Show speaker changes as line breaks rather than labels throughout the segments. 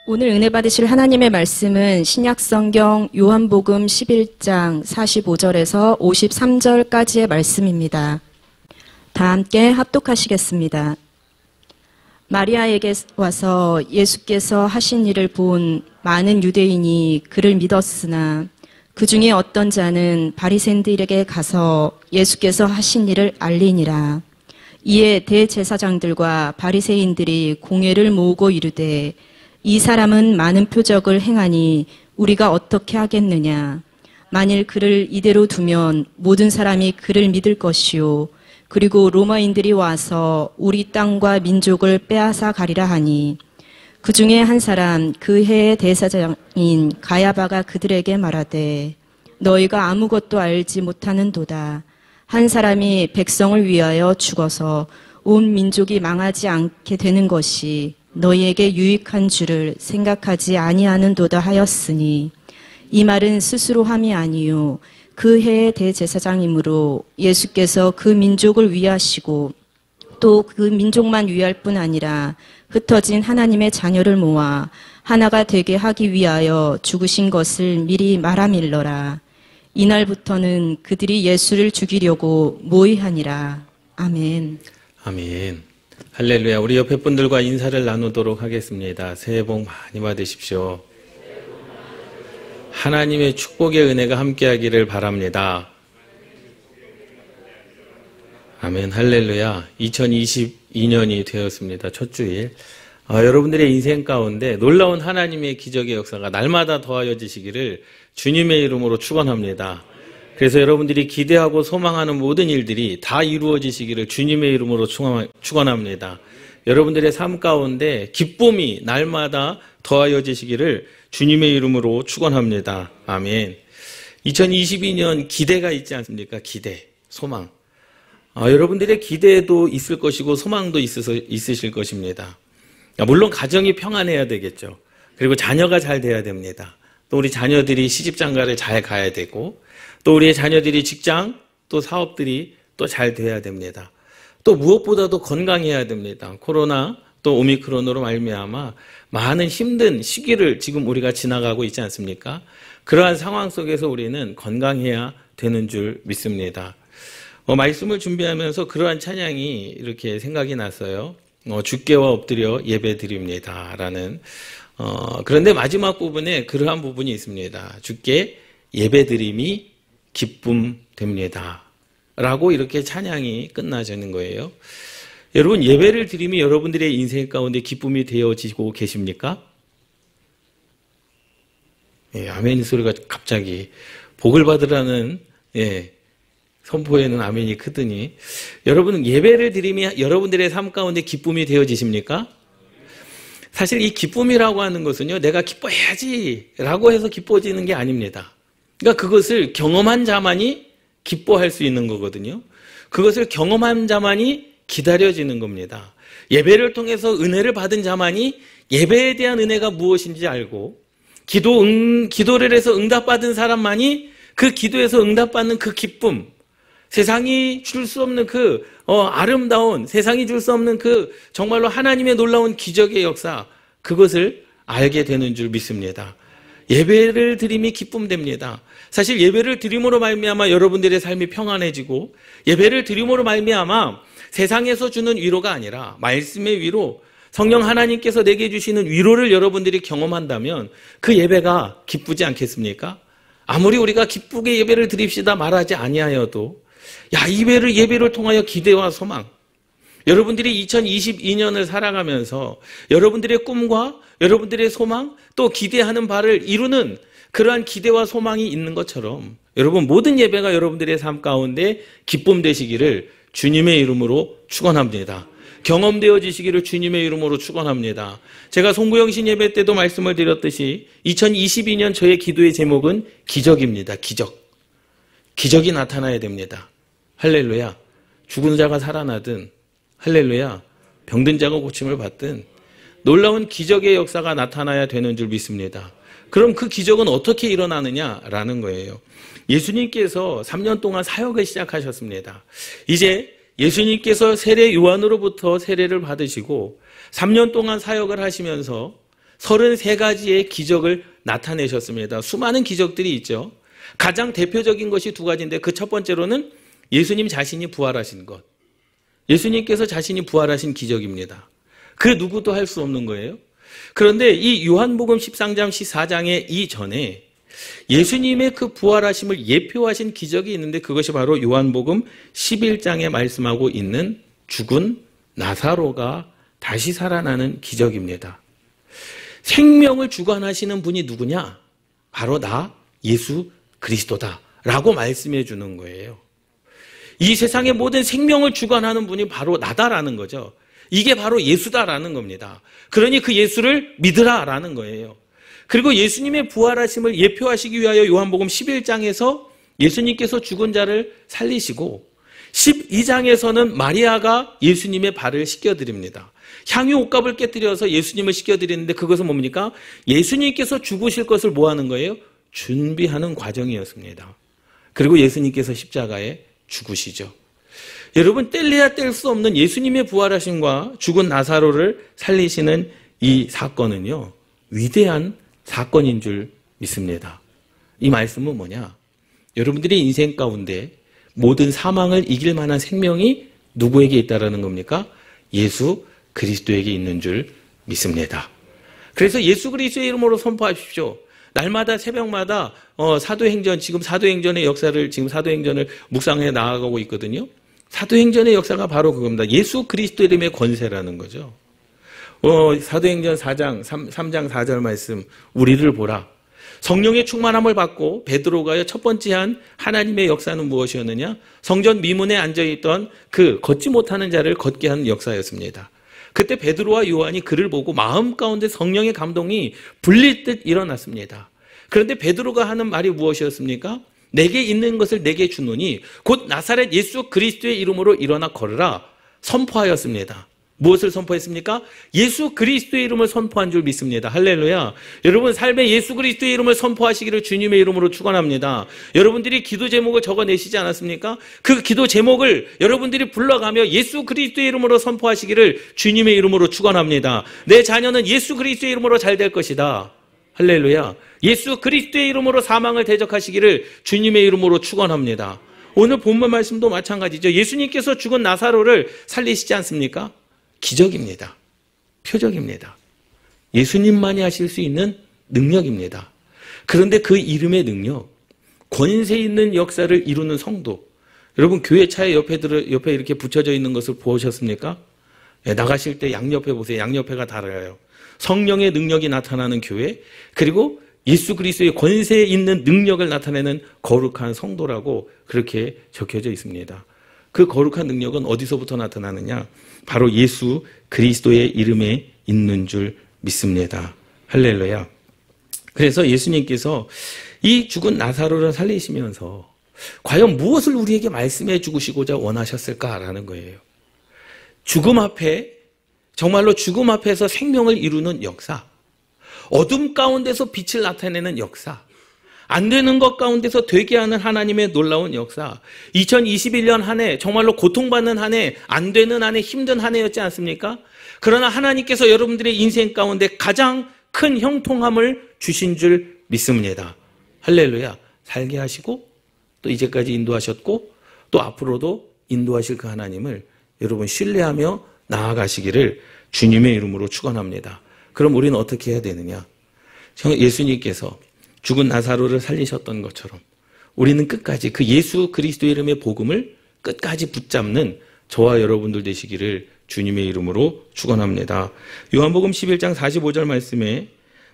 오늘 은혜 받으실 하나님의 말씀은 신약성경 요한복음 11장 45절에서 53절까지의 말씀입니다. 다 함께 합독하시겠습니다. 마리아에게 와서 예수께서 하신 일을 본 많은 유대인이 그를 믿었으나 그 중에 어떤 자는 바리새인들에게 가서 예수께서 하신 일을 알리니라. 이에 대제사장들과 바리새인들이 공회를 모으고 이르되 이 사람은 많은 표적을 행하니 우리가 어떻게 하겠느냐. 만일 그를 이대로 두면 모든 사람이 그를 믿을 것이요. 그리고 로마인들이 와서 우리 땅과 민족을 빼앗아 가리라 하니 그 중에 한 사람 그 해의 대사장인 가야바가 그들에게 말하되 너희가 아무것도 알지 못하는도다. 한 사람이 백성을 위하여 죽어서 온 민족이 망하지 않게 되는 것이 너희에게 유익한 줄을 생각하지 아니하는도다 하였으니 이 말은 스스로 함이 아니요 그 해의 대제사장이므로 예수께서 그 민족을 위하시고 또 그 민족만 위할 뿐 아니라 흩어진 하나님의 자녀를 모아 하나가 되게 하기 위하여 죽으신 것을 미리 말하밀러라. 이날부터는 그들이 예수를 죽이려고 모의하니라. 아멘.
아멘. 할렐루야. 우리 옆에 분들과 인사를 나누도록 하겠습니다. 새해 복 많이 받으십시오. 하나님의 축복의 은혜가 함께하기를 바랍니다. 아멘. 할렐루야. 2022년이 되었습니다. 첫 주일. 여러분들의 인생 가운데 놀라운 하나님의 기적의 역사가 날마다 더하여지시기를 주님의 이름으로 축원합니다. 그래서 여러분들이 기대하고 소망하는 모든 일들이 다 이루어지시기를 주님의 이름으로 축원합니다. 여러분들의 삶 가운데 기쁨이 날마다 더하여지시기를 주님의 이름으로 축원합니다. 아멘. 2022년 기대가 있지 않습니까? 기대, 소망. 여러분들의 기대도 있을 것이고 소망도 있으실 것입니다. 물론 가정이 평안해야 되겠죠. 그리고 자녀가 잘 돼야 됩니다. 또 우리 자녀들이 시집장가를 잘 가야 되고 또 우리의 자녀들이 직장, 또 사업들이 또 잘 돼야 됩니다. 또 무엇보다도 건강해야 됩니다. 코로나 또 오미크론으로 말미암아 많은 힘든 시기를 지금 우리가 지나가고 있지 않습니까? 그러한 상황 속에서 우리는 건강해야 되는 줄 믿습니다. 말씀을 준비하면서 그러한 찬양이 이렇게 생각이 났어요. 주께와 엎드려 예배 드립니다 라는 그런데 마지막 부분에 그러한 부분이 있습니다. 주께 예배 드림이 기쁨 됩니다 라고 이렇게 찬양이 끝나지는 거예요. 여러분, 예배를 드림이 여러분들의 인생 가운데 기쁨이 되어지고 계십니까? 예, 아멘 소리가 갑자기 복을 받으라는 선포에는 아멘이 크더니 여러분, 예배를 드림이 여러분들의 삶 가운데 기쁨이 되어지십니까? 사실 이 기쁨이라고 하는 것은요, 내가 기뻐해야지 라고 해서 기뻐지는 게 아닙니다. 그러니까 그것을 경험한 자만이 기뻐할 수 있는 거거든요. 그것을 경험한 자만이 기다려지는 겁니다. 예배를 통해서 은혜를 받은 자만이 예배에 대한 은혜가 무엇인지 알고 기도를 해서 응답받은 사람만이 그 기도에서 응답받는 그 기쁨, 세상이 줄 수 없는 그 아름다운, 세상이 줄 수 없는 그 정말로 하나님의 놀라운 기적의 역사, 그것을 알게 되는 줄 믿습니다. 예배를 드림이 기쁨 됩니다. 사실 예배를 드림으로 말미암아 여러분들의 삶이 평안해지고 예배를 드림으로 말미암아 세상에서 주는 위로가 아니라 말씀의 위로, 성령 하나님께서 내게 주시는 위로를 여러분들이 경험한다면 그 예배가 기쁘지 않겠습니까? 아무리 우리가 기쁘게 예배를 드립시다 말하지 아니하여도 이 예배를 통하여 기대와 소망, 여러분들이 2022년을 살아가면서 여러분들의 꿈과 여러분들의 소망 또 기대하는 바를 이루는 그러한 기대와 소망이 있는 것처럼 여러분 모든 예배가 여러분들의 삶 가운데 기쁨 되시기를 주님의 이름으로 축원합니다. 경험되어지시기를 주님의 이름으로 축원합니다. 제가 송구영신 예배 때도 말씀을 드렸듯이 2022년 저의 기도의 제목은 기적입니다. 기적이 나타나야 됩니다. 할렐루야. 죽은 자가 살아나든 할렐루야. 병든 자가 고침을 받든 놀라운 기적의 역사가 나타나야 되는 줄 믿습니다. 그럼 그 기적은 어떻게 일어나느냐라는 거예요. 예수님께서 3년 동안 사역을 시작하셨습니다. 이제 예수님께서 세례 요한으로부터 세례를 받으시고 3년 동안 사역을 하시면서 33가지의 기적을 나타내셨습니다. 수많은 기적들이 있죠. 가장 대표적인 것이 두 가지인데 그 첫 번째로는 예수님 자신이 부활하신 것. 예수님께서 자신이 부활하신 기적입니다. 그 누구도 할 수 없는 거예요. 그런데 이 요한복음 13장, 14장의 이전에 예수님의 그 부활하심을 예표하신 기적이 있는데 그것이 바로 요한복음 11장에 말씀하고 있는 죽은 나사로가 다시 살아나는 기적입니다. 생명을 주관하시는 분이 누구냐? 바로 나 예수 그리스도다 라고 말씀해 주는 거예요. 이 세상의 모든 생명을 주관하는 분이 바로 나다라는 거죠. 이게 바로 예수다라는 겁니다. 그러니 그 예수를 믿으라라는 거예요. 그리고 예수님의 부활하심을 예표하시기 위하여 요한복음 11장에서 예수님께서 죽은 자를 살리시고 12장에서는 마리아가 예수님의 발을 씻겨드립니다. 향유 옷값을 깨뜨려서 예수님을 씻겨드리는데 그것은 뭡니까? 예수님께서 죽으실 것을 뭐 하는 거예요? 준비하는 과정이었습니다. 그리고 예수님께서 십자가에 죽으시죠. 여러분, 뗄래야 뗄 수 없는 예수님의 부활하심과 죽은 나사로를 살리시는 이 사건은요, 위대한 사건인 줄 믿습니다. 이 말씀은 뭐냐? 여러분들의 인생 가운데 모든 사망을 이길 만한 생명이 누구에게 있다라는 겁니까? 예수 그리스도에게 있는 줄 믿습니다. 그래서 예수 그리스도의 이름으로 선포하십시오. 날마다 새벽마다 사도행전, 지금 사도행전의 역사를, 지금 사도행전을 묵상해 나아가고 있거든요. 사도행전의 역사가 바로 그겁니다. 예수 그리스도 이름의 권세라는 거죠. 사도행전 4장, 3장 4절 말씀, 우리를 보라. 성령의 충만함을 받고 베드로가 첫 번째 한 하나님의 역사는 무엇이었느냐? 성전 미문에 앉아있던 그 걷지 못하는 자를 걷게 하는 역사였습니다. 그때 베드로와 요한이 그를 보고 마음 가운데 성령의 감동이 불릴 듯 일어났습니다. 그런데 베드로가 하는 말이 무엇이었습니까? 내게 있는 것을 내게 주노니 곧 나사렛 예수 그리스도의 이름으로 일어나 걸으라 선포하였습니다. 무엇을 선포했습니까? 예수 그리스도의 이름을 선포한 줄 믿습니다. 할렐루야. 여러분 삶에 예수 그리스도의 이름을 선포하시기를 주님의 이름으로 축원합니다. 여러분들이 기도 제목을 적어내시지 않았습니까? 그 기도 제목을 여러분들이 불러가며 예수 그리스도의 이름으로 선포하시기를 주님의 이름으로 축원합니다. 내 자녀는 예수 그리스도의 이름으로 잘 될 것이다. 할렐루야. 예수 그리스도의 이름으로 사망을 대적하시기를 주님의 이름으로 축원합니다. 오늘 본문 말씀도 마찬가지죠. 예수님께서 죽은 나사로를 살리시지 않습니까? 기적입니다. 표적입니다. 예수님만이 하실 수 있는 능력입니다. 그런데 그 이름의 능력, 권세 있는 역사를 이루는 성도, 여러분 교회 차에 옆에 이렇게 붙여져 있는 것을 보셨습니까? 나가실 때 양옆에 보세요. 양옆에가 달아요. 성령의 능력이 나타나는 교회, 그리고 예수 그리스도의 권세 있는 능력을 나타내는 거룩한 성도라고 그렇게 적혀져 있습니다. 그 거룩한 능력은 어디서부터 나타나느냐? 바로 예수 그리스도의 이름에 있는 줄 믿습니다. 할렐루야. 그래서 예수님께서 이 죽은 나사로를 살리시면서 과연 무엇을 우리에게 말씀해 주시고자 원하셨을까라는 거예요. 죽음 앞에, 정말로 죽음 앞에서 생명을 이루는 역사, 어둠 가운데서 빛을 나타내는 역사, 안 되는 것 가운데서 되게 하는 하나님의 놀라운 역사. 2021년 한 해, 정말로 고통받는 한 해, 안 되는 한 해, 힘든 한 해였지 않습니까? 그러나 하나님께서 여러분들의 인생 가운데 가장 큰 형통함을 주신 줄 믿습니다. 할렐루야. 살게 하시고 또 이제까지 인도하셨고 또 앞으로도 인도하실 그 하나님을 여러분 신뢰하며 나아가시기를 주님의 이름으로 축원합니다. 그럼 우리는 어떻게 해야 되느냐? 예수님께서 죽은 나사로를 살리셨던 것처럼 우리는 끝까지 그 예수 그리스도의 이름의 복음을 끝까지 붙잡는 저와 여러분들 되시기를 주님의 이름으로 축원합니다. 요한복음 11장 45절 말씀에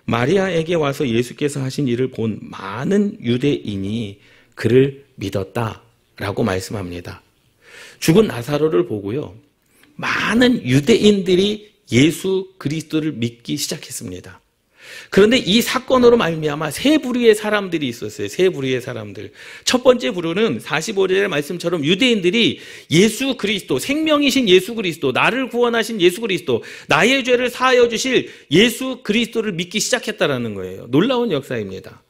마리아에게 와서 예수께서 하신 일을 본 많은 유대인이 그를 믿었다라고 말씀합니다. 죽은 나사로를 보고요, 많은 유대인들이 예수 그리스도를 믿기 시작했습니다. 그런데 이 사건으로 말미암아 세 부류의 사람들이 있었어요. 세 부류의 사람들. 첫 번째 부류는 45절의 말씀처럼 유대인들이 예수 그리스도, 생명이신 예수 그리스도, 나를 구원하신 예수 그리스도, 나의 죄를 사하여 주실 예수 그리스도를 믿기 시작했다라는 거예요. 놀라운 역사입니다.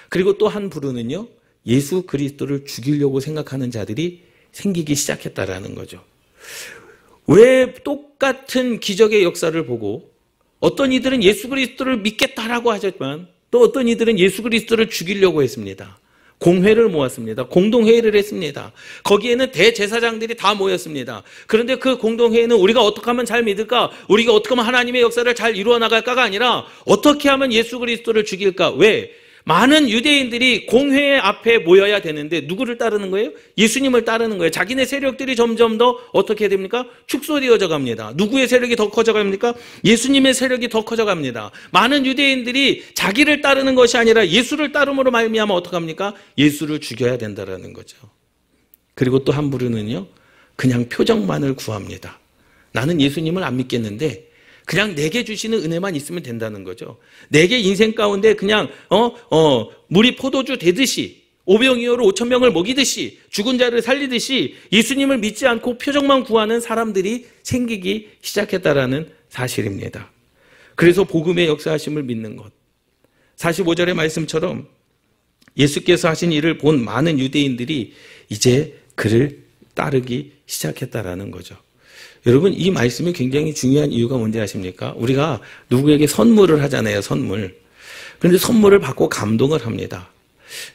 그리고 또 한 부류는요, 예수 그리스도를 죽이려고 생각하는 자들이 생기기 시작했다라는 거죠. 왜 똑같은 기적의 역사를 보고 어떤 이들은 예수 그리스도를 믿겠다라고 하셨지만 또 어떤 이들은 예수 그리스도를 죽이려고 했습니다. 공회를 모았습니다. 공동회의를 했습니다. 거기에는 대제사장들이 다 모였습니다. 그런데 그 공동회의는 우리가 어떻게 하면 잘 믿을까? 우리가 어떻게 하면 하나님의 역사를 잘 이루어 나갈까가 아니라 어떻게 하면 예수 그리스도를 죽일까? 왜? 많은 유대인들이 공회 앞에 모여야 되는데 누구를 따르는 거예요? 예수님을 따르는 거예요. 자기네 세력들이 점점 더 어떻게 됩니까? 축소되어져 갑니다. 누구의 세력이 더 커져 갑니까? 예수님의 세력이 더 커져 갑니다. 많은 유대인들이 자기를 따르는 것이 아니라 예수를 따름으로 말미암아 어떻게 합니까? 예수를 죽여야 된다라는 거죠. 그리고 또 한 부류는요, 그냥 표정만을 구합니다. 나는 예수님을 안 믿겠는데 그냥 내게 주시는 은혜만 있으면 된다는 거죠. 내게 인생 가운데 그냥 물이 포도주 되듯이 5병이어로 5,000명을 먹이듯이 죽은 자를 살리듯이 예수님을 믿지 않고 표정만 구하는 사람들이 생기기 시작했다라는 사실입니다. 그래서 복음의 역사하심을 믿는 것. 45절의 말씀처럼 예수께서 하신 일을 본 많은 유대인들이 이제 그를 따르기 시작했다라는 거죠. 여러분, 이 말씀이 굉장히 중요한 이유가 뭔지 아십니까? 우리가 누구에게 선물을 하잖아요, 선물. 그런데 선물을 받고 감동을 합니다.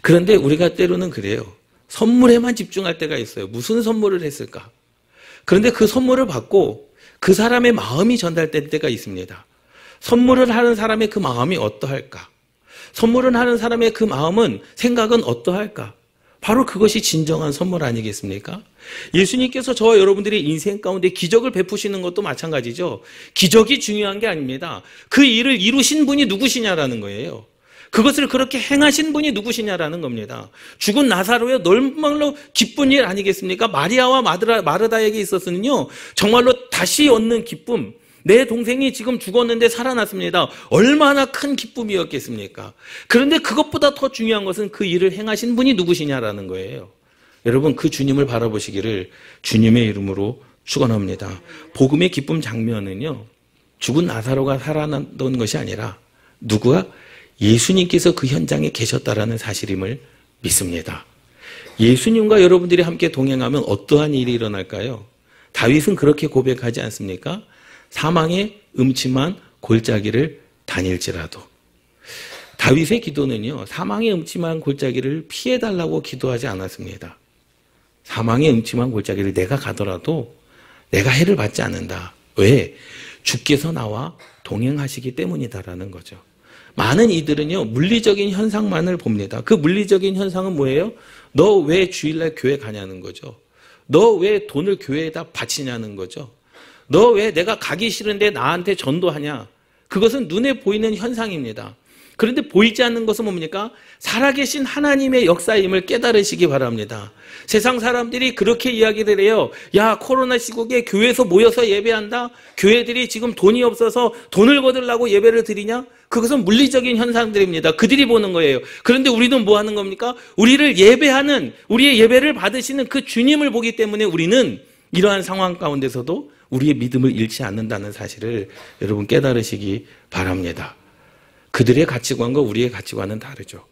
그런데 우리가 때로는 그래요. 선물에만 집중할 때가 있어요. 무슨 선물을 했을까? 그런데 그 선물을 받고 그 사람의 마음이 전달될 때가 있습니다. 선물을 하는 사람의 그 마음이 어떠할까? 선물을 하는 사람의 그 마음은, 생각은 어떠할까? 바로 그것이 진정한 선물 아니겠습니까? 예수님께서 저와 여러분들의 인생 가운데 기적을 베푸시는 것도 마찬가지죠. 기적이 중요한 게 아닙니다. 그 일을 이루신 분이 누구시냐라는 거예요. 그것을 그렇게 행하신 분이 누구시냐라는 겁니다. 죽은 나사로의 normal로 기쁜 일 아니겠습니까? 마리아와 마르다에게 있어서는요, 정말로 다시 얻는 기쁨, 내 동생이 지금 죽었는데 살아났습니다. 얼마나 큰 기쁨이었겠습니까? 그런데 그것보다 더 중요한 것은 그 일을 행하신 분이 누구시냐라는 거예요. 여러분, 그 주님을 바라보시기를 주님의 이름으로 축원합니다. 복음의 기쁨 장면은요, 죽은 나사로가 살아났던 것이 아니라 누구가? 예수님께서 그 현장에 계셨다라는 사실임을 믿습니다. 예수님과 여러분들이 함께 동행하면 어떠한 일이 일어날까요? 다윗은 그렇게 고백하지 않습니까? 사망의 음침한 골짜기를 다닐지라도. 다윗의 기도는요, 사망의 음침한 골짜기를 피해달라고 기도하지 않았습니다. 사망의 음침한 골짜기를 내가 가더라도 내가 해를 받지 않는다. 왜? 주께서 나와 동행하시기 때문이다라는 거죠. 많은 이들은요, 물리적인 현상만을 봅니다. 그 물리적인 현상은 뭐예요? 너 왜 주일날 교회 가냐는 거죠. 너 왜 돈을 교회에다 바치냐는 거죠. 너 왜 내가 가기 싫은데 나한테 전도하냐? 그것은 눈에 보이는 현상입니다. 그런데 보이지 않는 것은 뭡니까? 살아계신 하나님의 역사임을 깨달으시기 바랍니다. 세상 사람들이 그렇게 이야기를 해요. 야, 코로나 시국에 교회에서 모여서 예배한다? 교회들이 지금 돈이 없어서 돈을 거들라고 예배를 드리냐? 그것은 물리적인 현상들입니다. 그들이 보는 거예요. 그런데 우리는 뭐 하는 겁니까? 우리를 예배하는, 우리의 예배를 받으시는 그 주님을 보기 때문에 우리는 이러한 상황 가운데서도 우리의 믿음을 잃지 않는다는 사실을 여러분 깨달으시기 바랍니다. 그들의 가치관과 우리의 가치관은 다르죠.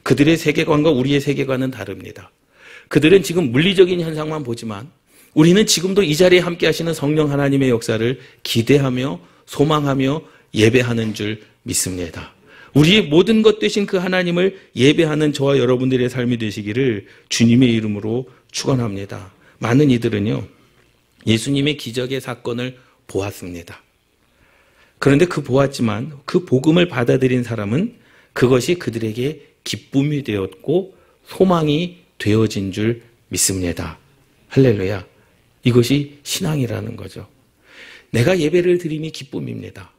그들의 세계관과 우리의 세계관은 다릅니다. 그들은 지금 물리적인 현상만 보지만 우리는 지금도 이 자리에 함께 하시는 성령 하나님의 역사를 기대하며 소망하며 예배하는 줄 믿습니다. 우리의 모든 것 되신 그 하나님을 예배하는 저와 여러분들의 삶이 되시기를 주님의 이름으로 축원합니다. 많은 이들은요, 예수님의 기적의 사건을 보았습니다. 그런데 그 보았지만 그 복음을 받아들인 사람은 그것이 그들에게 기쁨이 되었고 소망이 되어진 줄 믿습니다. 할렐루야. 이것이 신앙이라는 거죠. 내가 예배를 드림이 기쁨입니다.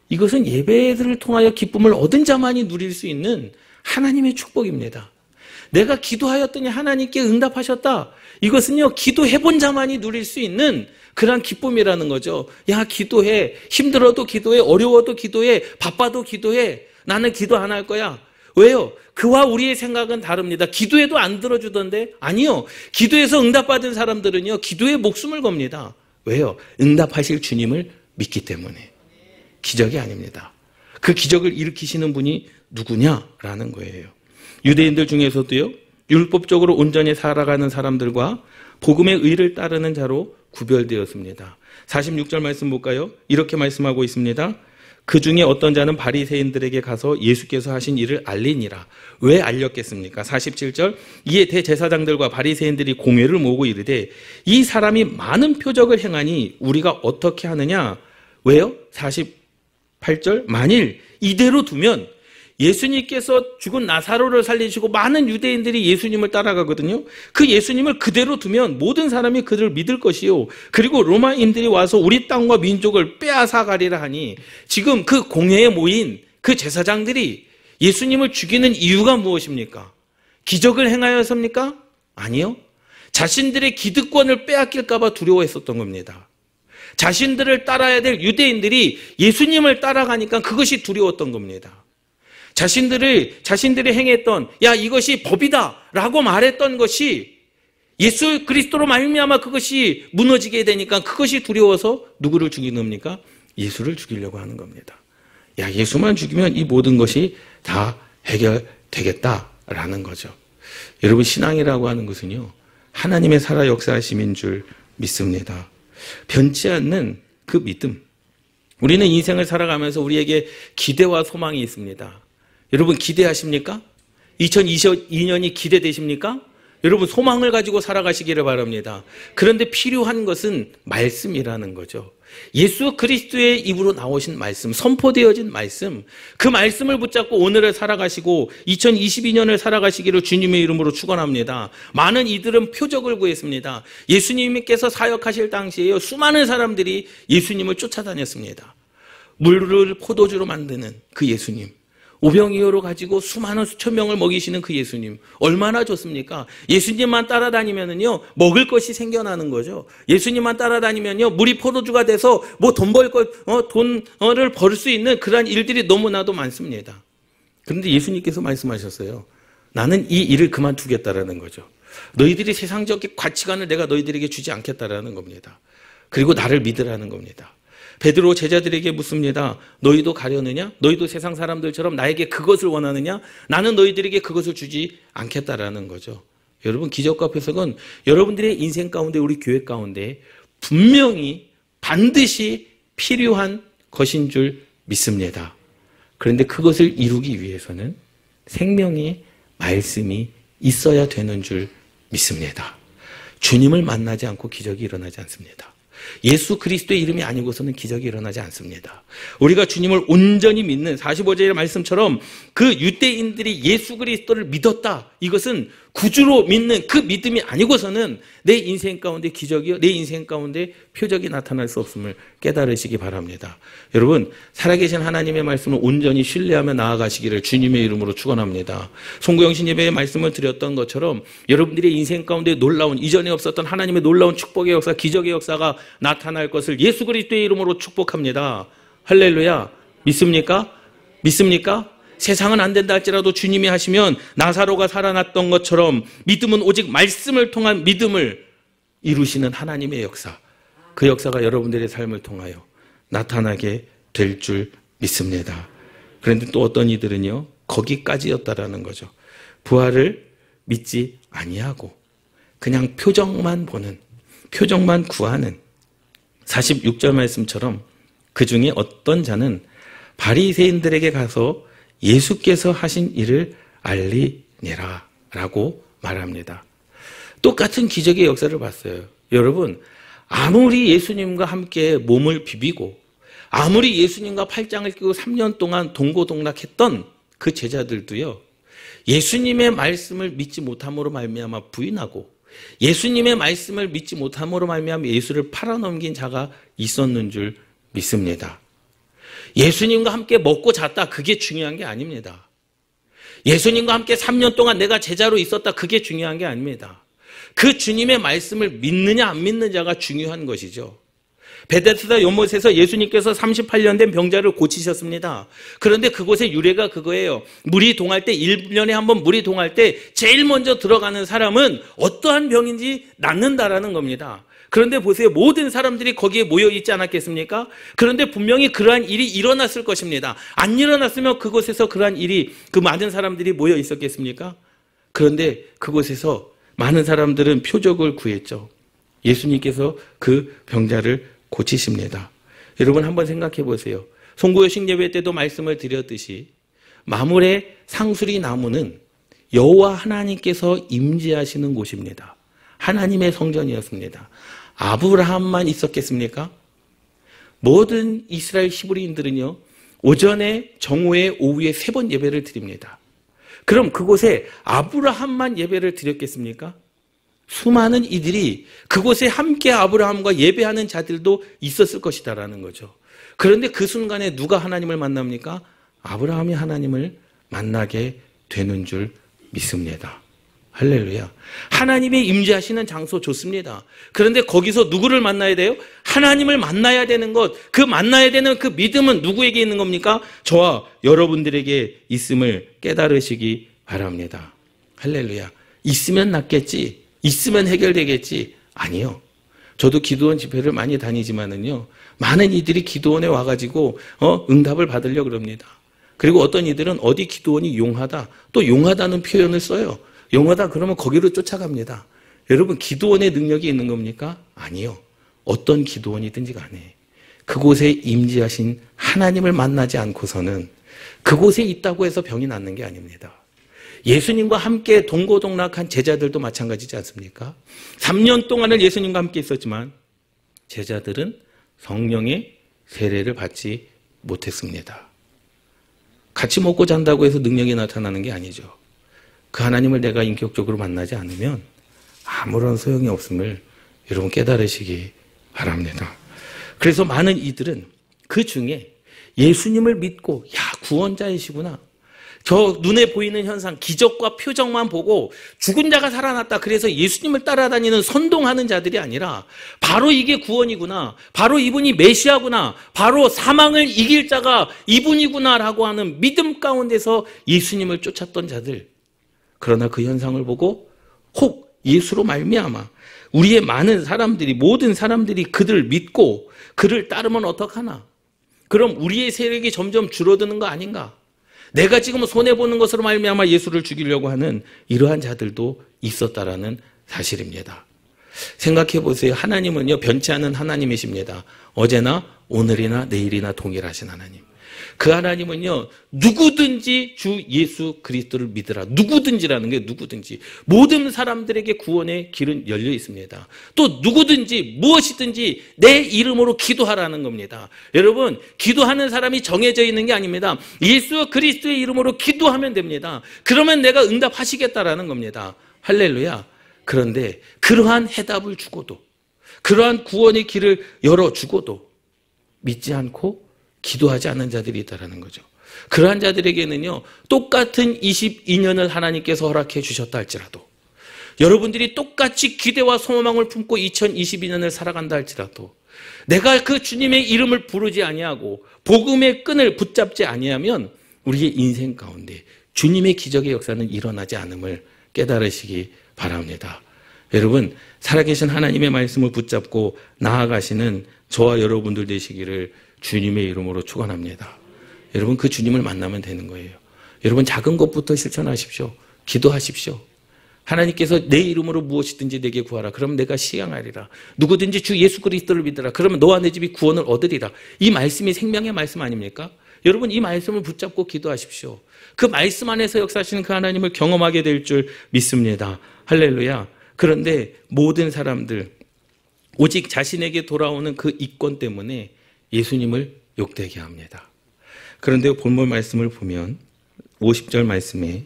이것은 예배를 통하여 기쁨을 얻은 자만이 누릴 수 있는 하나님의 축복입니다. 내가 기도하였더니 하나님께 응답하셨다. 이것은요, 기도해본 자만이 누릴 수 있는 그런 기쁨이라는 거죠. 야, 기도해. 힘들어도 기도해. 어려워도 기도해. 바빠도 기도해. 나는 기도 안 할 거야. 왜요? 그와 우리의 생각은 다릅니다. 기도해도 안 들어주던데? 아니요. 기도해서 응답받은 사람들은요, 기도에 목숨을 겁니다. 왜요? 응답하실 주님을 믿기 때문에. 기적이 아닙니다. 그 기적을 일으키시는 분이 누구냐라는 거예요. 유대인들 중에서도요, 율법적으로 온전히 살아가는 사람들과 복음의 의를 따르는 자로 구별되었습니다. 46절 말씀 볼까요? 이렇게 말씀하고 있습니다. 그 중에 어떤 자는 바리새인들에게 가서 예수께서 하신 일을 알리니라. 왜 알렸겠습니까? 47절 이에 대제사장들과 바리새인들이 공회를 모으고 이르되 이 사람이 많은 표적을 행하니 우리가 어떻게 하느냐? 왜요? 48절 만일 이대로 두면 예수님께서 죽은 나사로를 살리시고 많은 유대인들이 예수님을 따라가거든요. 그 예수님을 그대로 두면 모든 사람이 그를 믿을 것이요. 그리고 로마인들이 와서 우리 땅과 민족을 빼앗아가리라 하니 지금 그 공회에 모인 그 제사장들이 예수님을 죽이는 이유가 무엇입니까? 기적을 행하였습니까? 아니요. 자신들의 기득권을 빼앗길까 봐 두려워했었던 겁니다. 자신들을 따라야 될 유대인들이 예수님을 따라가니까 그것이 두려웠던 겁니다. 자신들이 행했던 야 이것이 법이다 라고 말했던 것이 예수 그리스도로 말미암아 그것이 무너지게 되니까 그것이 두려워서 누구를 죽이는 겁니까? 예수를 죽이려고 하는 겁니다. 야 예수만 죽이면 이 모든 것이 다 해결되겠다라는 거죠. 여러분 신앙이라고 하는 것은요 하나님의 살아 역사하심인 줄 믿습니다. 변치 않는 그 믿음. 우리는 인생을 살아가면서 우리에게 기대와 소망이 있습니다. 여러분 기대하십니까? 2022년이 기대되십니까? 여러분 소망을 가지고 살아가시기를 바랍니다. 그런데 필요한 것은 말씀이라는 거죠. 예수 그리스도의 입으로 나오신 말씀, 선포되어진 말씀, 그 말씀을 붙잡고 오늘을 살아가시고 2022년을 살아가시기를 주님의 이름으로 축원합니다. 많은 이들은 표적을 구했습니다. 예수님께서 사역하실 당시에요 수많은 사람들이 예수님을 쫓아다녔습니다. 물을 포도주로 만드는 그 예수님, 오병이어로 가지고 수많은 수천 명을 먹이시는 그 예수님 얼마나 좋습니까? 예수님만 따라다니면은요 먹을 것이 생겨나는 거죠. 예수님만 따라다니면요 물이 포도주가 돼서 뭐 돈을 벌 수 있는 그러한 일들이 너무나도 많습니다. 그런데 예수님께서 말씀하셨어요. 나는 이 일을 그만두겠다라는 거죠. 너희들이 세상적인 가치관을 내가 너희들에게 주지 않겠다라는 겁니다. 그리고 나를 믿으라는 겁니다. 베드로 제자들에게 묻습니다. 너희도 가려느냐? 너희도 세상 사람들처럼 나에게 그것을 원하느냐? 나는 너희들에게 그것을 주지 않겠다라는 거죠. 여러분 기적과 표적은 여러분들의 인생 가운데 우리 교회 가운데 분명히 반드시 필요한 것인 줄 믿습니다. 그런데 그것을 이루기 위해서는 생명의 말씀이 있어야 되는 줄 믿습니다. 주님을 만나지 않고 기적이 일어나지 않습니다. 예수 그리스도의 이름이 아니고서는 기적이 일어나지 않습니다. 우리가 주님을 온전히 믿는 45절의 말씀처럼 그 유대인들이 예수 그리스도를 믿었다. 이것은 구주로 믿는 그 믿음이 아니고서는 내 인생 가운데 기적이요 내 인생 가운데 표적이 나타날 수 없음을 깨달으시기 바랍니다. 여러분 살아계신 하나님의 말씀을 온전히 신뢰하며 나아가시기를 주님의 이름으로 축원합니다. 송구영신 예배의 말씀을 드렸던 것처럼 여러분들의 인생 가운데 놀라운 이전에 없었던 하나님의 놀라운 축복의 역사 기적의 역사가 나타날 것을 예수 그리스도의 이름으로 축복합니다. 할렐루야. 믿습니까? 믿습니까? 세상은 안 된다 할지라도 주님이 하시면 나사로가 살아났던 것처럼 믿음은 오직 말씀을 통한 믿음을 이루시는 하나님의 역사, 그 역사가 여러분들의 삶을 통하여 나타나게 될 줄 믿습니다. 그런데 또 어떤 이들은요 거기까지였다라는 거죠. 부활을 믿지 아니하고 그냥 표적만 보는, 표적만 구하는 46절 말씀처럼 그 중에 어떤 자는 바리새인들에게 가서 예수께서 하신 일을 알리니라 라고 말합니다. 똑같은 기적의 역사를 봤어요. 여러분 아무리 예수님과 함께 몸을 비비고 아무리 예수님과 팔짱을 끼고 3년 동안 동고동락했던 그 제자들도요 예수님의 말씀을 믿지 못함으로 말미암아 부인하고 예수님의 말씀을 믿지 못함으로 말미암아 예수를 팔아넘긴 자가 있었는 줄 믿습니다. 예수님과 함께 먹고 잤다 그게 중요한 게 아닙니다. 예수님과 함께 3년 동안 내가 제자로 있었다 그게 중요한 게 아닙니다. 그 주님의 말씀을 믿느냐 안 믿느냐가 중요한 것이죠. 베데스다 연못에서 예수님께서 38년 된 병자를 고치셨습니다. 그런데 그곳의 유래가 그거예요. 물이 동할 때 1년에 한 번 물이 동할 때 제일 먼저 들어가는 사람은 어떠한 병인지 낫는다라는 겁니다. 그런데 보세요. 모든 사람들이 거기에 모여 있지 않았겠습니까? 그런데 분명히 그러한 일이 일어났을 것입니다. 안 일어났으면 그곳에서 그러한 일이 그 많은 사람들이 모여 있었겠습니까? 그런데 그곳에서 많은 사람들은 표적을 구했죠. 예수님께서 그 병자를 고치십니다. 여러분 한번 생각해 보세요. 송구요식 예배 때도 말씀을 드렸듯이 마물의 상수리 나무는 여호와 하나님께서 임재하시는 곳입니다. 하나님의 성전이었습니다. 아브라함만 있었겠습니까? 모든 이스라엘 히브리인들은요, 오전에, 정오에, 오후에 3번 예배를 드립니다. 그럼 그곳에 아브라함만 예배를 드렸겠습니까? 수많은 이들이 그곳에 함께 아브라함과 예배하는 자들도 있었을 것이다라는 거죠. 그런데 그 순간에 누가 하나님을 만납니까? 아브라함이 하나님을 만나게 되는 줄 믿습니다. 할렐루야. 하나님의 임재하시는 장소 좋습니다. 그런데 거기서 누구를 만나야 돼요? 하나님을 만나야 되는 것, 그 만나야 되는 그 믿음은 누구에게 있는 겁니까? 저와 여러분들에게 있음을 깨달으시기 바랍니다. 할렐루야. 있으면 낫겠지, 있으면 해결되겠지. 아니요. 저도 기도원 집회를 많이 다니지만은요, 많은 이들이 기도원에 와가지고 응답을 받으려고 그럽니다. 그리고 어떤 이들은 어디 기도원이 용하다, 또 용하다는 표현을 써요. 용하다 그러면 거기로 쫓아갑니다. 여러분, 기도원의 능력이 있는 겁니까? 아니요. 어떤 기도원이든지 간에 그곳에 임재하신 하나님을 만나지 않고서는 그곳에 있다고 해서 병이 낫는 게 아닙니다. 예수님과 함께 동고동락한 제자들도 마찬가지지 않습니까? 3년 동안을 예수님과 함께 있었지만 제자들은 성령의 세례를 받지 못했습니다. 같이 먹고 잔다고 해서 능력이 나타나는 게 아니죠. 그 하나님을 내가 인격적으로 만나지 않으면 아무런 소용이 없음을 여러분 깨달으시기 바랍니다. 그래서 많은 이들은 그 중에 예수님을 믿고, 야, 구원자이시구나, 저 눈에 보이는 현상, 기적과 표적만 보고 죽은 자가 살아났다, 그래서 예수님을 따라다니는 선동하는 자들이 아니라 바로 이게 구원이구나, 바로 이분이 메시아구나, 바로 사망을 이길 자가 이분이구나라고 하는 믿음 가운데서 예수님을 쫓았던 자들, 그러나 그 현상을 보고 혹 예수로 말미암아 우리의 많은 사람들이, 모든 사람들이 그들을 믿고 그를 따르면 어떡하나? 그럼 우리의 세력이 점점 줄어드는 거 아닌가? 내가 지금 손해보는 것으로 말미암아 예수를 죽이려고 하는 이러한 자들도 있었다라는 사실입니다. 생각해 보세요. 하나님은요, 변치 않은 하나님이십니다. 어제나 오늘이나 내일이나 동일하신 하나님. 그 하나님은요, 누구든지 주 예수 그리스도를 믿으라. 누구든지라는 게 누구든지. 모든 사람들에게 구원의 길은 열려 있습니다. 또 누구든지 무엇이든지 내 이름으로 기도하라는 겁니다. 여러분, 기도하는 사람이 정해져 있는 게 아닙니다. 예수 그리스도의 이름으로 기도하면 됩니다. 그러면 내가 응답하시겠다라는 겁니다. 할렐루야. 그런데 그러한 해답을 주고도, 그러한 구원의 길을 열어주고도 믿지 않고 기도하지 않는 자들이 있다는 거죠. 그러한 자들에게는요, 똑같은 22년을 하나님께서 허락해 주셨다 할지라도, 여러분들이 똑같이 기대와 소망을 품고 2022년을 살아간다 할지라도, 내가 그 주님의 이름을 부르지 아니하고 복음의 끈을 붙잡지 아니하면 우리의 인생 가운데 주님의 기적의 역사는 일어나지 않음을 깨달으시기 바랍니다. 여러분, 살아계신 하나님의 말씀을 붙잡고 나아가시는 저와 여러분들 되시기를 주님의 이름으로 축원합니다. 여러분, 그 주님을 만나면 되는 거예요. 여러분, 작은 것부터 실천하십시오. 기도하십시오. 하나님께서 내 이름으로 무엇이든지 내게 구하라. 그러면 내가 시행하리라. 누구든지 주 예수 그리스도를 믿으라. 그러면 너와 내 집이 구원을 얻으리라. 이 말씀이 생명의 말씀 아닙니까? 여러분, 이 말씀을 붙잡고 기도하십시오. 그 말씀 안에서 역사하시는 그 하나님을 경험하게 될 줄 믿습니다. 할렐루야. 그런데 모든 사람들, 오직 자신에게 돌아오는 그 이권 때문에 예수님을 욕되게 합니다. 그런데 본문 말씀을 보면 50절 말씀에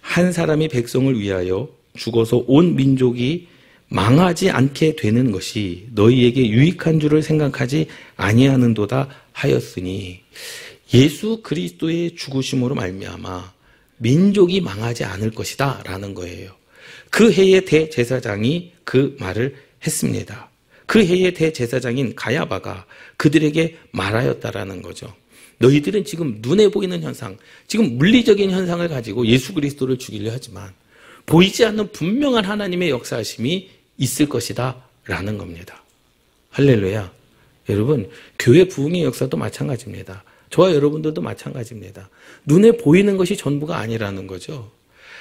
한 사람이 백성을 위하여 죽어서 온 민족이 망하지 않게 되는 것이 너희에게 유익한 줄을 생각하지 아니하는도다 하였으니, 예수 그리스도의 죽으심으로 말미암아 민족이 망하지 않을 것이다 라는 거예요. 그 해의 대제사장이 그 말을 했습니다. 그 해의 대제사장인 가야바가 그들에게 말하였다라는 거죠. 너희들은 지금 눈에 보이는 현상, 지금 물리적인 현상을 가지고 예수 그리스도를 죽이려 하지만 보이지 않는 분명한 하나님의 역사하심이 있을 것이다 라는 겁니다. 할렐루야. 여러분, 교회 부흥의 역사도 마찬가지입니다. 저와 여러분들도 마찬가지입니다. 눈에 보이는 것이 전부가 아니라는 거죠.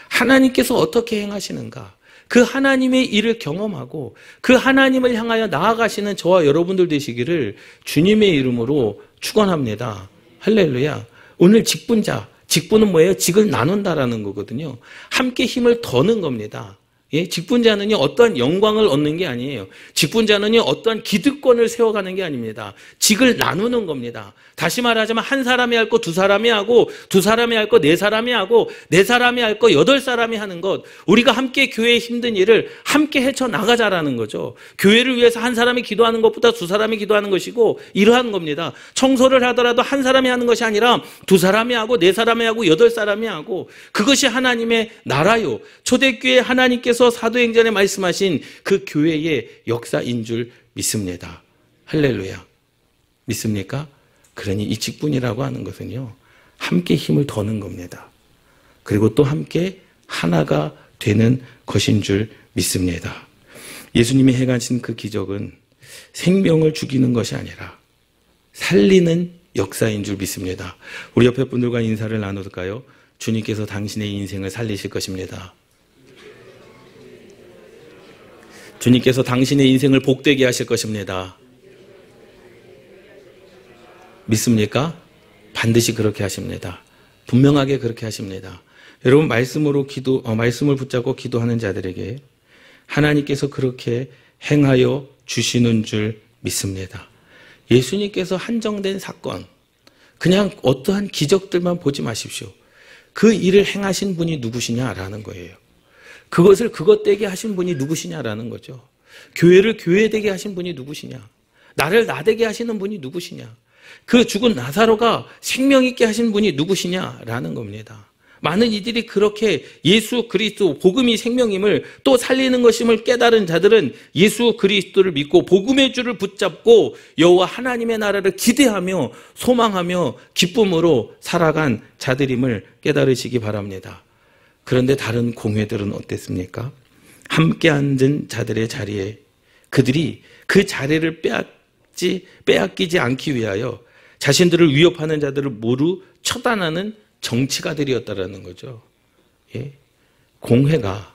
하나님께서 어떻게 행하시는가, 그 하나님의 일을 경험하고 그 하나님을 향하여 나아가시는 저와 여러분들 되시기를 주님의 이름으로 축원합니다. 할렐루야. 오늘 직분자, 직분은 뭐예요? 직을 나눈다라는 거거든요. 함께 힘을 더는 겁니다. 예, 직분자는요, 어떠한 영광을 얻는 게 아니에요. 직분자는요, 어떠한 기득권을 세워가는 게 아닙니다. 직을 나누는 겁니다. 다시 말하자면 한 사람이 할 거 두 사람이 하고, 두 사람이 할 거 네 사람이 하고, 네 사람이 할 거 여덟 사람이 하는 것. 우리가 함께 교회에 힘든 일을 함께 헤쳐나가자라는 거죠. 교회를 위해서 한 사람이 기도하는 것보다 두 사람이 기도하는 것이고, 이러한 겁니다. 청소를 하더라도 한 사람이 하는 것이 아니라 두 사람이 하고, 네 사람이 하고, 여덟 사람이 하고, 그것이 하나님의 나라요. 초대교회 하나님께서 사도행전에 말씀하신 그 교회의 역사인 줄 믿습니다. 할렐루야. 믿습니까? 그러니 이 직분이라고 하는 것은요, 함께 힘을 더는 겁니다. 그리고 또 함께 하나가 되는 것인 줄 믿습니다. 예수님이 행하신 그 기적은 생명을 죽이는 것이 아니라 살리는 역사인 줄 믿습니다. 우리 옆에 분들과 인사를 나눌까요? 주님께서 당신의 인생을 살리실 것입니다. 주님께서 당신의 인생을 복되게 하실 것입니다. 믿습니까? 반드시 그렇게 하십니다. 분명하게 그렇게 하십니다. 여러분, 말씀을 붙잡고 기도하는 자들에게 하나님께서 그렇게 행하여 주시는 줄 믿습니다. 예수님께서 한정된 사건, 그냥 어떠한 기적들만 보지 마십시오. 그 일을 행하신 분이 누구시냐라는 거예요. 그것을 그것되게 하신 분이 누구시냐라는 거죠. 교회를 교회되게 하신 분이 누구시냐. 나를 나되게 하시는 분이 누구시냐. 그 죽은 나사로가 생명 있게 하신 분이 누구시냐라는 겁니다. 많은 이들이 그렇게 예수 그리스도, 복음이 생명임을 또 살리는 것임을 깨달은 자들은 예수 그리스도를 믿고 복음의 줄을 붙잡고 여호와 하나님의 나라를 기대하며 소망하며 기쁨으로 살아간 자들임을 깨달으시기 바랍니다. 그런데 다른 공회들은 어땠습니까? 함께 앉은 자들의 자리에 그들이 그 자리를 빼앗기지 않기 위하여 자신들을 위협하는 자들을 모두 처단하는 정치가들이었다라는 거죠. 예? 공회가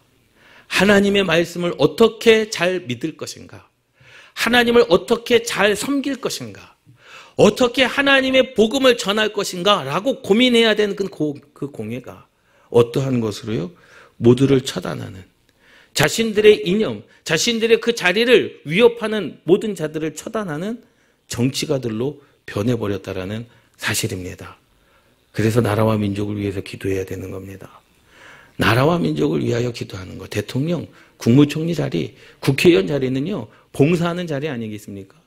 하나님의 말씀을 어떻게 잘 믿을 것인가? 하나님을 어떻게 잘 섬길 것인가? 어떻게 하나님의 복음을 전할 것인가? 라고 고민해야 되는 그 공회가 어떠한 것으로요? 모두를 처단하는, 자신들의 이념, 자신들의 그 자리를 위협하는 모든 자들을 처단하는 정치가들로 변해버렸다라는 사실입니다. 그래서 나라와 민족을 위해서 기도해야 되는 겁니다. 나라와 민족을 위하여 기도하는 것. 대통령, 국무총리 자리, 국회의원 자리는요, 봉사하는 자리 아니겠습니까?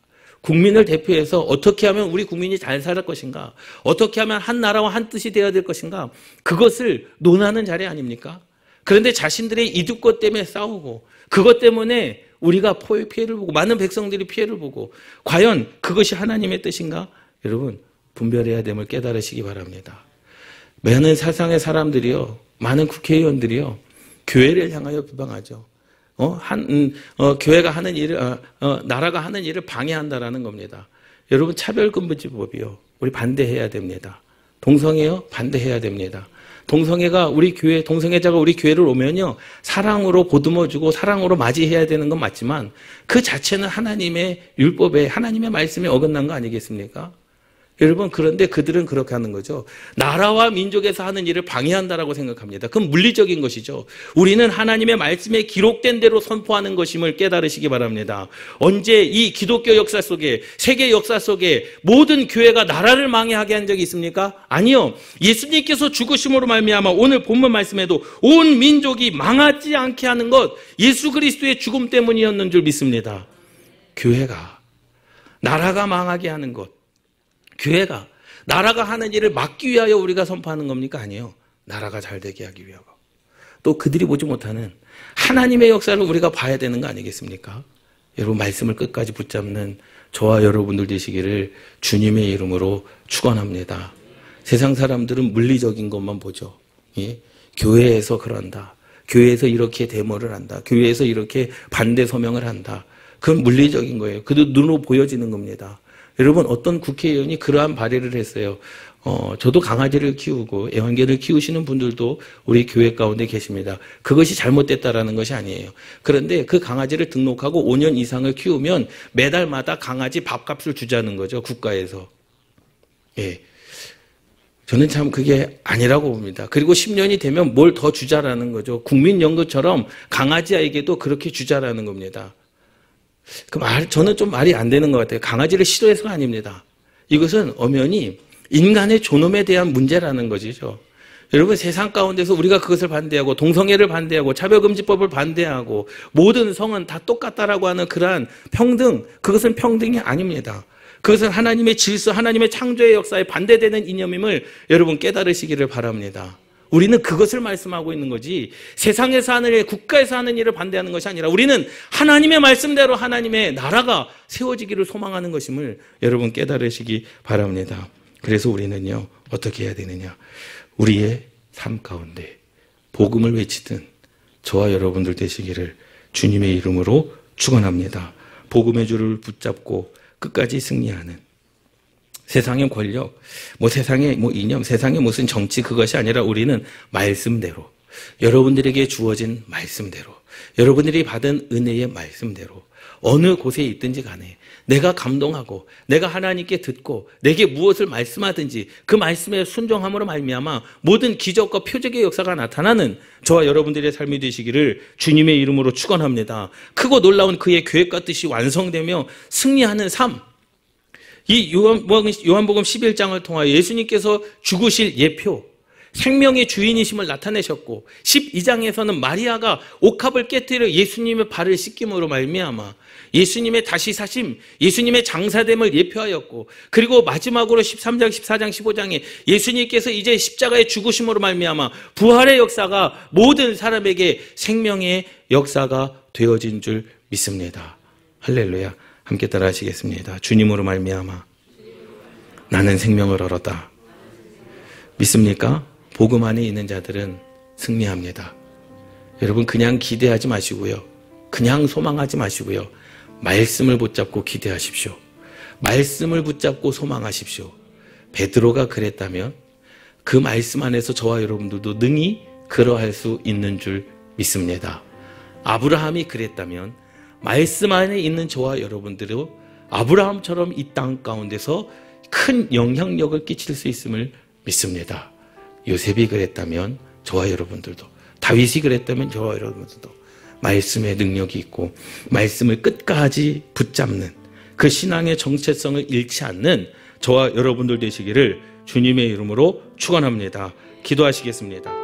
국민을 대표해서 어떻게 하면 우리 국민이 잘 살 것인가? 어떻게 하면 한 나라와 한 뜻이 되어야 될 것인가? 그것을 논하는 자리 아닙니까? 그런데 자신들의 이득것 때문에 싸우고 그것 때문에 우리가 피해를 보고 많은 백성들이 피해를 보고 과연 그것이 하나님의 뜻인가? 여러분, 분별해야 됨을 깨달으시기 바랍니다. 많은 세상의 사람들이요, 많은 국회의원들이요, 교회를 향하여 비방하죠. 교회가 하는 일을, 나라가 하는 일을 방해한다라는 겁니다. 여러분, 차별금지법이요, 우리 반대해야 됩니다. 동성애요, 반대해야 됩니다. 동성애자가 우리 교회를 오면요, 사랑으로 보듬어주고 사랑으로 맞이해야 되는 건 맞지만 그 자체는 하나님의 율법에, 하나님의 말씀에 어긋난 거 아니겠습니까? 여러분, 그런데 그들은 그렇게 하는 거죠. 나라와 민족에서 하는 일을 방해한다라고 생각합니다. 그건 물리적인 것이죠. 우리는 하나님의 말씀에 기록된 대로 선포하는 것임을 깨달으시기 바랍니다. 언제 이 기독교 역사 속에, 세계 역사 속에 모든 교회가 나라를 망해하게 한 적이 있습니까? 아니요. 예수님께서 죽으심으로 말미암아 오늘 본문 말씀에도 온 민족이 망하지 않게 하는 것, 예수 그리스도의 죽음 때문이었는 줄 믿습니다. 교회가 나라가 망하게 하는 것, 교회가 나라가 하는 일을 막기 위하여 우리가 선포하는 겁니까? 아니요. 나라가 잘 되게 하기 위하고. 또 그들이 보지 못하는 하나님의 역사를 우리가 봐야 되는 거 아니겠습니까? 여러분, 말씀을 끝까지 붙잡는 저와 여러분들 되시기를 주님의 이름으로 축원합니다. 세상 사람들은 물리적인 것만 보죠. 예? 교회에서 그런다. 교회에서 이렇게 데모를 한다. 교회에서 이렇게 반대 서명을 한다. 그건 물리적인 거예요. 그도 눈으로 보여지는 겁니다. 여러분, 어떤 국회의원이 그러한 발의를 했어요. 저도 강아지를 키우고 애완개를 키우시는 분들도 우리 교회 가운데 계십니다. 그것이 잘못됐다라는 것이 아니에요. 그런데 그 강아지를 등록하고 5년 이상을 키우면 매달마다 강아지 밥값을 주자는 거죠, 국가에서. 예. 저는 참 그게 아니라고 봅니다. 그리고 10년이 되면 뭘 더 주자라는 거죠. 국민연금처럼 강아지에게도 그렇게 주자라는 겁니다. 저는 좀 말이 안 되는 것 같아요. 강아지를 싫어해서가 아닙니다. 이것은 엄연히 인간의 존엄에 대한 문제라는 것이죠. 여러분, 세상 가운데서 우리가 그것을 반대하고 동성애를 반대하고 차별금지법을 반대하고 모든 성은 다 똑같다라고 하는 그러한 평등, 그것은 평등이 아닙니다. 그것은 하나님의 질서, 하나님의 창조의 역사에 반대되는 이념임을 여러분 깨달으시기를 바랍니다. 우리는 그것을 말씀하고 있는 거지 세상에서 하는 일, 국가에서 하는 일을 반대하는 것이 아니라 우리는 하나님의 말씀대로 하나님의 나라가 세워지기를 소망하는 것임을 여러분 깨달으시기 바랍니다. 그래서 우리는요, 어떻게 해야 되느냐. 우리의 삶 가운데 복음을 외치든 저와 여러분들 되시기를 주님의 이름으로 축원합니다. 복음의 줄을 붙잡고 끝까지 승리하는 세상의 권력, 세상의 이념, 세상의 무슨 정치 그것이 아니라 우리는 말씀대로 여러분들에게 주어진 말씀대로 여러분들이 받은 은혜의 말씀대로 어느 곳에 있든지 간에 내가 감동하고 내가 하나님께 듣고 내게 무엇을 말씀하든지 그 말씀에 순종함으로 말미암아 모든 기적과 표적의 역사가 나타나는 저와 여러분들의 삶이 되시기를 주님의 이름으로 축원합니다. 크고 놀라운 그의 계획과 뜻이 완성되며 승리하는 삶. 이 요한복음 11장을 통하여 예수님께서 죽으실 예표, 생명의 주인이심을 나타내셨고 12장에서는 마리아가 옥합을 깨뜨려 예수님의 발을 씻김으로 말미암아 예수님의 다시 사심, 예수님의 장사됨을 예표하였고 그리고 마지막으로 13장, 14장, 15장에 예수님께서 이제 십자가의 죽으심으로 말미암아 부활의 역사가 모든 사람에게 생명의 역사가 되어진 줄 믿습니다. 할렐루야. 함께 따라 하시겠습니다. 주님으로 말미암아 나는 생명을 얻었다. 믿습니까? 복음 안에 있는 자들은 승리합니다. 여러분 그냥 기대하지 마시고요. 그냥 소망하지 마시고요. 말씀을 붙잡고 기대하십시오. 말씀을 붙잡고 소망하십시오. 베드로가 그랬다면 그 말씀 안에서 저와 여러분들도 능히 그러할 수 있는 줄 믿습니다. 아브라함이 그랬다면 말씀 안에 있는 저와 여러분들도 아브라함처럼 이 땅 가운데서 큰 영향력을 끼칠 수 있음을 믿습니다. 요셉이 그랬다면 저와 여러분들도, 다윗이 그랬다면 저와 여러분들도 말씀의 능력이 있고 말씀을 끝까지 붙잡는 그 신앙의 정체성을 잃지 않는 저와 여러분들 되시기를 주님의 이름으로 축원합니다. 기도하시겠습니다.